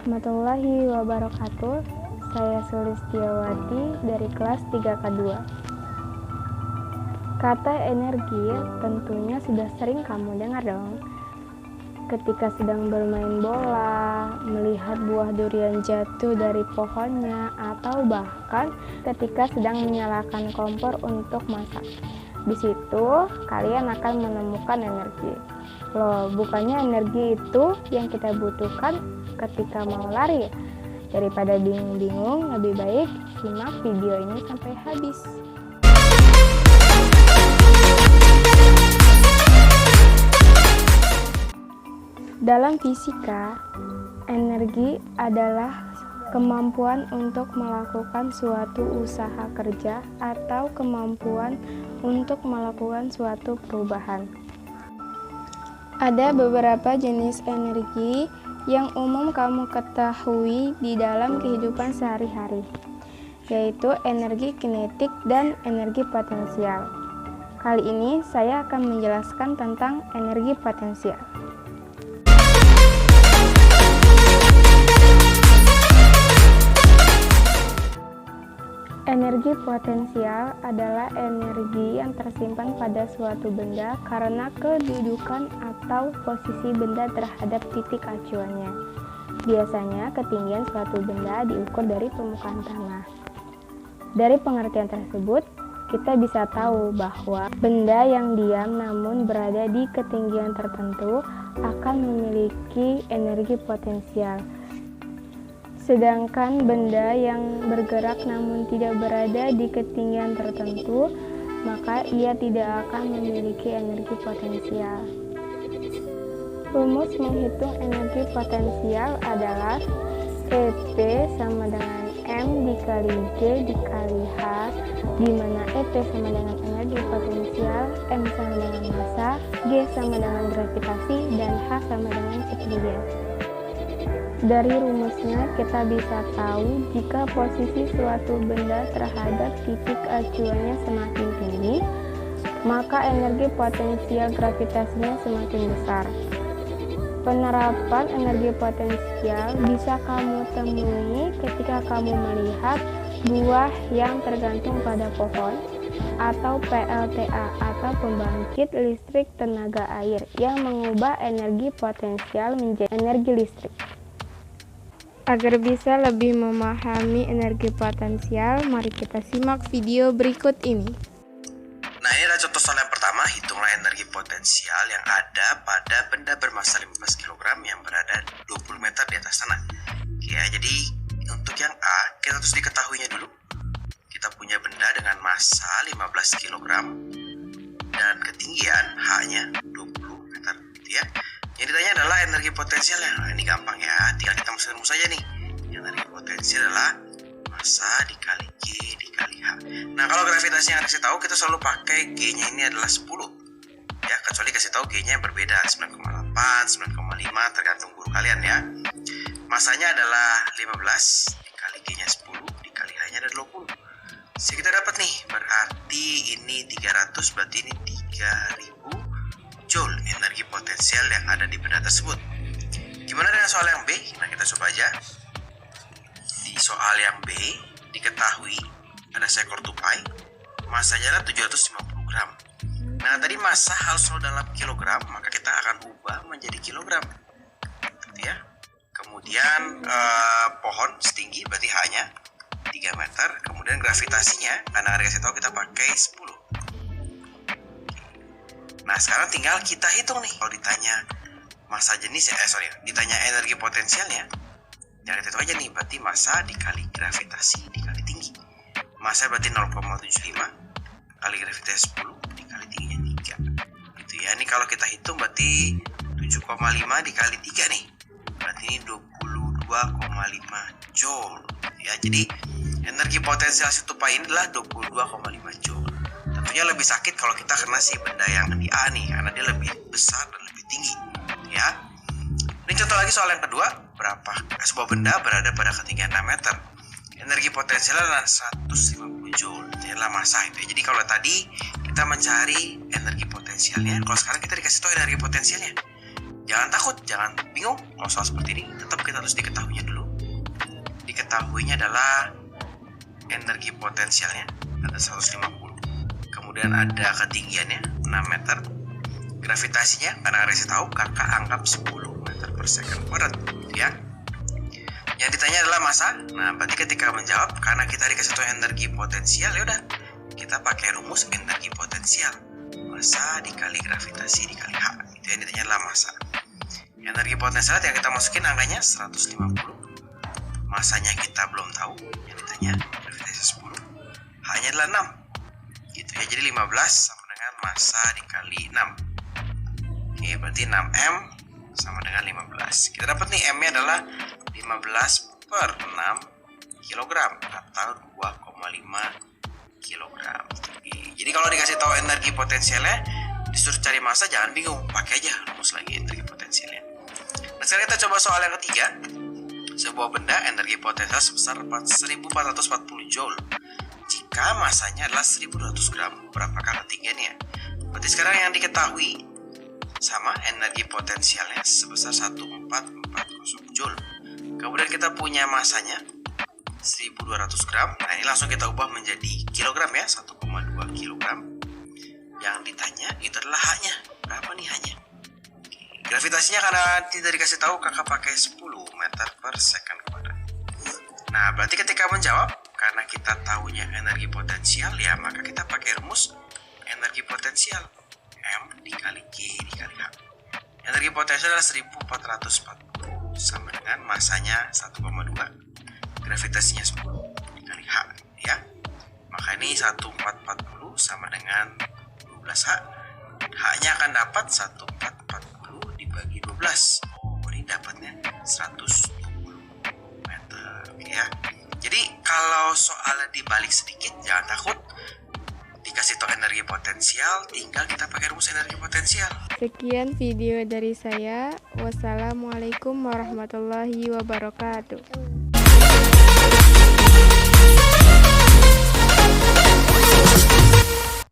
warahmatullahi wabarakatuh. Saya Sulistiawati dari kelas 3K2. Kata energi tentunya sudah sering kamu dengar dong. Ketika sedang bermain bola, melihat buah durian jatuh dari pohonnya, atau bahkan ketika sedang menyalakan kompor untuk masak. Di situ kalian akan menemukan energi. Loh, bukannya energi itu yang kita butuhkan ketika mau lari? Daripada bingung-bingung, lebih baik simak video ini sampai habis. Dalam fisika, energi adalah kemampuan untuk melakukan suatu usaha kerja atau kemampuan untuk melakukan suatu perubahan. Ada beberapa jenis energi yang umum kamu ketahui di dalam kehidupan sehari-hari, yaitu energi kinetik dan energi potensial. Kali ini saya akan menjelaskan tentang energi potensial. Energi potensial adalah energi yang tersimpan pada suatu benda karena kedudukan atau posisi benda terhadap titik acuannya. Biasanya ketinggian suatu benda diukur dari permukaan tanah. Dari pengertian tersebut, kita bisa tahu bahwa benda yang diam namun berada di ketinggian tertentu akan memiliki energi potensial. Sedangkan benda yang bergerak namun tidak berada di ketinggian tertentu, maka ia tidak akan memiliki energi potensial. Rumus menghitung energi potensial adalah EP sama dengan M dikali G dikali H, di mana EP sama dengan energi potensial, M sama dengan massa, G sama dengan gravitasi, dan H sama dengan ketinggian. Dari rumusnya kita bisa tahu jika posisi suatu benda terhadap titik acuannya semakin tinggi, maka energi potensial gravitasinya semakin besar. Penerapan energi potensial bisa kamu temui ketika kamu melihat buah yang tergantung pada pohon, atau PLTA atau pembangkit listrik tenaga air yang mengubah energi potensial menjadi energi listrik. Agar bisa lebih memahami energi potensial, mari kita simak video berikut ini. Nah, ini adalah contoh soal yang pertama. Hitunglah energi potensial yang ada pada benda bermassa 15 kg yang berada 20 meter di atas tanah. Oke ya, jadi untuk yang A, kita harus diketahuinya dulu. Kita punya benda dengan massa 15 kg dan ketinggian H-nya 20 meter, gitu ya. Yang ditanya adalah energi potensialnya. Nah, ini gampang ya, tinggal kita masukin rumus saja nih. Energi potensial adalah massa dikali G dikali H. Nah, kalau gravitasi yang kasih tahu, kita selalu pakai G-nya ini adalah 10. Ya, kecuali kasih tahu G-nya yang berbeda, 9,8, 9,5, tergantung guru kalian ya. Massanya adalah 15, dikali G-nya 10, dikali H-nya ada 20. Jadi kita dapat nih, berarti ini 300, berarti ini 3000 Joule energi potensial yang ada di benda tersebut. Gimana dengan soal yang B? Nah, kita coba aja. Di soal yang B, diketahui ada seekor tupai, massanya adalah 750 gram. Nah, tadi massa harus selalu dalam kilogram, maka kita akan ubah menjadi kilogram. Gitu ya. Kemudian pohon setinggi, berarti H-nya 3 meter. Kemudian gravitasinya, karena dikasih tahu kita pakai 10. Nah, sekarang tinggal kita hitung nih. Kalau ditanya massa jenis, ditanya energi potensialnya, ya kita hitung aja nih, berarti massa dikali gravitasi dikali tinggi. Massa berarti 0,75 kali gravitasi 10 dikali tingginya 3. Gitu ya. Ini kalau kita hitung berarti 7,5 dikali 3 nih. Berarti ini 22,5 Joule. Ya, jadi energi potensial si tupai ini adalah 22,5 Joule. Tentunya lebih sakit kalau kita kena si benda yang di A nih, karena dia lebih besar dan lebih tinggi, ya. Ini contoh lagi soal yang kedua. Sebuah benda berada pada ketinggian 6 meter. Energi potensial adalah 150 Joule. Ini adalah massa itu. Jadi kalau tadi kita mencari energi potensialnya, kalau sekarang kita dikasih tahu energi potensialnya. Jangan takut, jangan bingung kalau soal seperti ini. Tetap kita harus diketahuinya dulu. Diketahuinya adalah energi potensialnya ada 150. Kemudian ada ketinggiannya 6 meter. Gravitasinya, karena Resi tahu, kakak anggap 10 meter per second kuadrat, ya. Yang ditanya adalah masa. Nah, berarti ketika menjawab, karena kita dikasih tahu energi potensial, ya udah kita pakai rumus energi potensial. Masa dikali gravitasi dikali H. Itu yang ditanya adalah masa. Energi potensial yang kita masukin angkanya 150. Masanya kita belum tahu, yang ditanya gravitasi 10. H-nya adalah 6. Gitu ya. Jadi 15 sama dengan masa dikali 6. Oke, berarti 6M sama dengan 15. Kita dapat nih M-nya adalah 15 per 6 kg atau 2,5 kg. Jadi kalau dikasih tahu energi potensialnya, disuruh cari masa, jangan bingung, pakai aja rumus lagi energi potensialnya. Nah, sekarang kita coba soal yang ketiga. Sebuah benda energi potensial sebesar 1440 joule jika masanya adalah 1200 gram. Berapakah ketinggiannya? Berarti sekarang yang diketahui sama energi potensialnya sebesar 1440 joule. Kemudian kita punya masanya 1200 gram. Nah, ini langsung kita ubah menjadi kilogram ya, 1,2 kilogram. Yang ditanya itu adalah H-nya. Berapa nih H-nya? Gravitasinya karena tidak dikasih tahu, kakak pakai 10 meter per second kuadrat. Nah, berarti ketika menjawab, karena kita tahunya energi potensial, ya maka kita pakai rumus energi potensial. M dikali G dikali H. Energi potensial adalah 1440 sama dengan masanya 1,2. Gravitasinya 10 dikali H, ya. Maka ini 1440 sama dengan 12H. H-nya akan dapat 1440 dibagi 12. Oh, ini dapatnya 120 meter, ya. Jadi kalau soalnya dibalik sedikit, jangan takut. Dikasih tahu energi potensial, tinggal kita pakai rumus energi potensial. Sekian video dari saya. Wassalamualaikum warahmatullahi wabarakatuh.